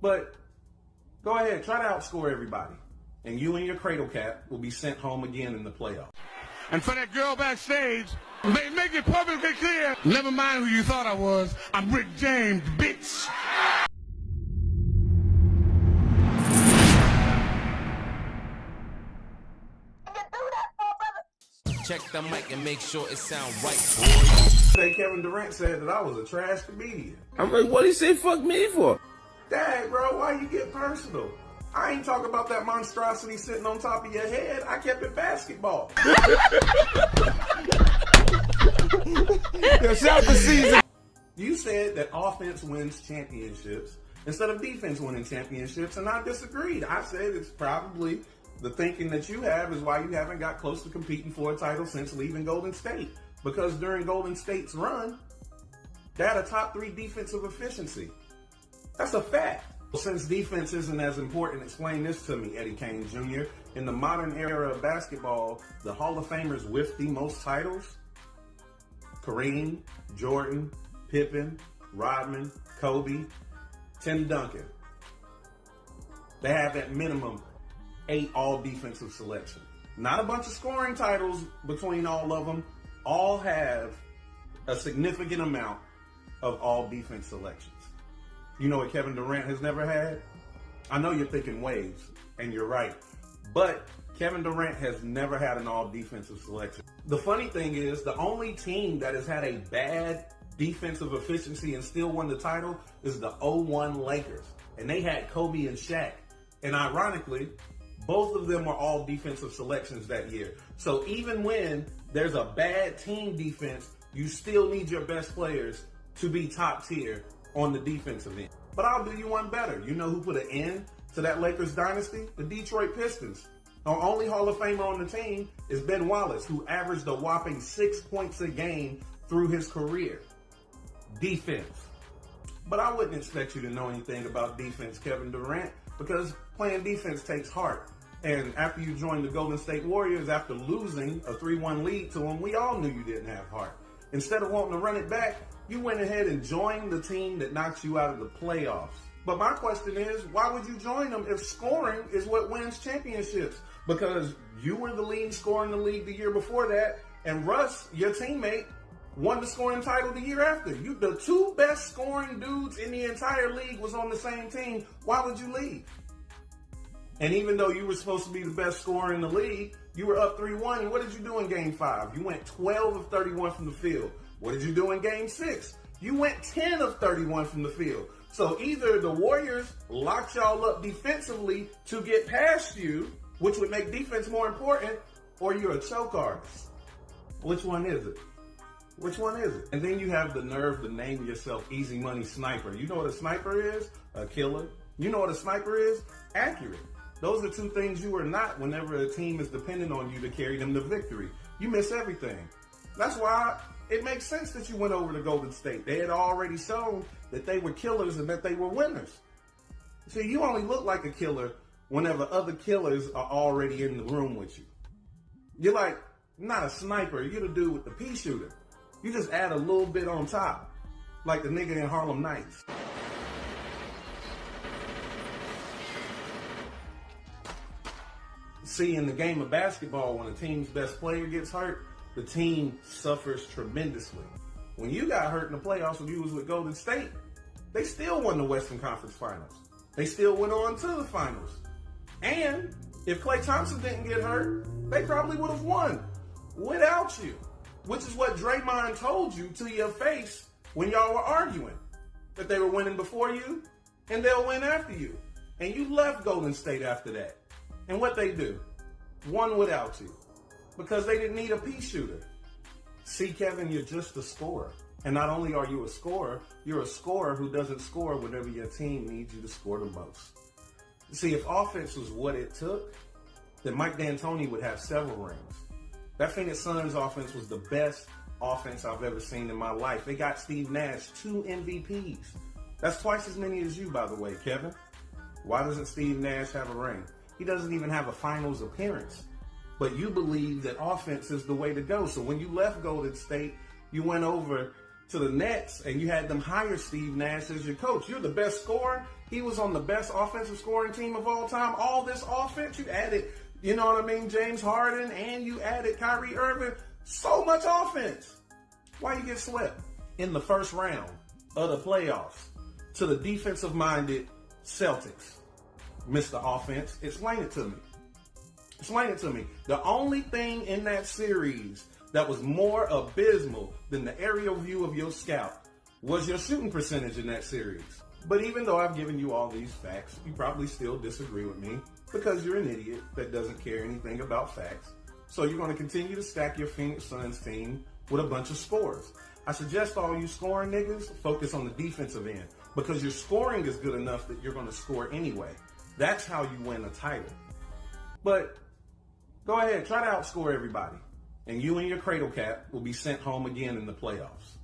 But go ahead, try to outscore everybody. And you and your cradle cap will be sent home again in the playoffs. And for that girl backstage, make it perfectly clear. Never mind who you thought I was. I'm Rick James, bitch. Check the mic and make sure it sound right, boy. Today, Kevin Durant said that I was a trash comedian. I'm like, what did he say fuck me for? Dad, bro, why you get personal? I ain't talking about that monstrosity sitting on top of your head. I kept it basketball. Yo, shout the season. You said that offense wins championships instead of defense winning championships, and I disagreed. I said it's probably the thinking that you have is why you haven't got close to competing for a title since leaving Golden State. Because during Golden State's run, they had a top 3 defensive efficiency. That's a fact. Since defense isn't as important, explain this to me, Eddie Kane Jr. In the modern era of basketball, the Hall of Famers with the most titles, Kareem, Jordan, Pippen, Rodman, Kobe, Tim Duncan. They have at minimum 8 all-defensive selections. Not a bunch of scoring titles between all of them. All have a significant amount of all-defense selections. You know what Kevin Durant has never had? I know you're thinking waves, and you're right. But Kevin Durant has never had an all-defensive selection. The funny thing is, the only team that has had a bad defensive efficiency and still won the title is the 01 Lakers. And they had Kobe and Shaq. And ironically, both of them were all defensive selections that year. So even when there's a bad team defense, you still need your best players to be top tier on the defensive end. But I'll do you one better. You know who put an end to that Lakers dynasty? The Detroit Pistons. Our only Hall of Famer on the team is Ben Wallace, who averaged a whopping 6 points a game through his career. Defense. But I wouldn't expect you to know anything about defense, Kevin Durant, because playing defense takes heart. And after you joined the Golden State Warriors, after losing a 3-1 lead to them, we all knew you didn't have heart. Instead of wanting to run it back, you went ahead and joined the team that knocked you out of the playoffs. But my question is, why would you join them if scoring is what wins championships? Because you were the leading scorer in the league the year before that, and Russ, your teammate, won the scoring title the year after. You, the 2 best scoring dudes in the entire league was on the same team. Why would you leave? And even though you were supposed to be the best scorer in the league, you were up 3-1. And what did you do in Game 5? You went 12 of 31 from the field. What did you do in Game 6? You went 10 of 31 from the field. So either the Warriors locked y'all up defensively to get past you, which would make defense more important, or you're a choke artist. Which one is it? Which one is it? And then you have the nerve to name yourself Easy Money Sniper. You know what a sniper is? A killer. You know what a sniper is? Accurate. Those are 2 things you are not whenever a team is dependent on you to carry them to victory. You miss everything. That's why it makes sense that you went over to Golden State. They had already shown that they were killers and that they were winners. See, you only look like a killer whenever other killers are already in the room with you. You're like, not a sniper, you're the dude with the pea shooter. You just add a little bit on top, like the nigga in Harlem Nights. See, in the game of basketball, when a team's best player gets hurt, the team suffers tremendously. When you got hurt in the playoffs when you was with Golden State, they still won the Western Conference Finals. They still went on to the finals. And if Klay Thompson didn't get hurt, they probably would have won without you, which is what Draymond told you to your face when y'all were arguing, that they were winning before you and they'll win after you. And you left Golden State after that. And what they do? Won without you. Because they didn't need a pea shooter. See, Kevin, you're just a scorer. And not only are you a scorer, you're a scorer who doesn't score whenever your team needs you to score the most. See, if offense was what it took, then Mike D'Antoni would have several rings. That Phoenix Suns offense was the best offense I've ever seen in my life. They got Steve Nash 2 MVPs. That's twice as many as you, by the way, Kevin. Why doesn't Steve Nash have a ring? He doesn't even have a finals appearance. But you believe that offense is the way to go. So when you left Golden State, you went over to the Nets and you had them hire Steve Nash as your coach. You're the best scorer. He was on the best offensive scoring team of all time. All this offense, you added, you know what I mean, James Harden, and you added Kyrie Irving. So much offense. Why you get swept in the first round of the playoffs to the defensive-minded Celtics? Mr. Offense, explain it to me. Explain it to me. The only thing in that series that was more abysmal than the aerial view of your scout was your shooting percentage in that series. But even though I've given you all these facts, you probably still disagree with me because you're an idiot that doesn't care anything about facts. So you're going to continue to stack your Phoenix Suns team with a bunch of scores. I suggest all you scoring niggas focus on the defensive end because your scoring is good enough that you're going to score anyway. That's how you win a title. But go ahead, try to outscore everybody. And you and your cradle cap will be sent home again in the playoffs.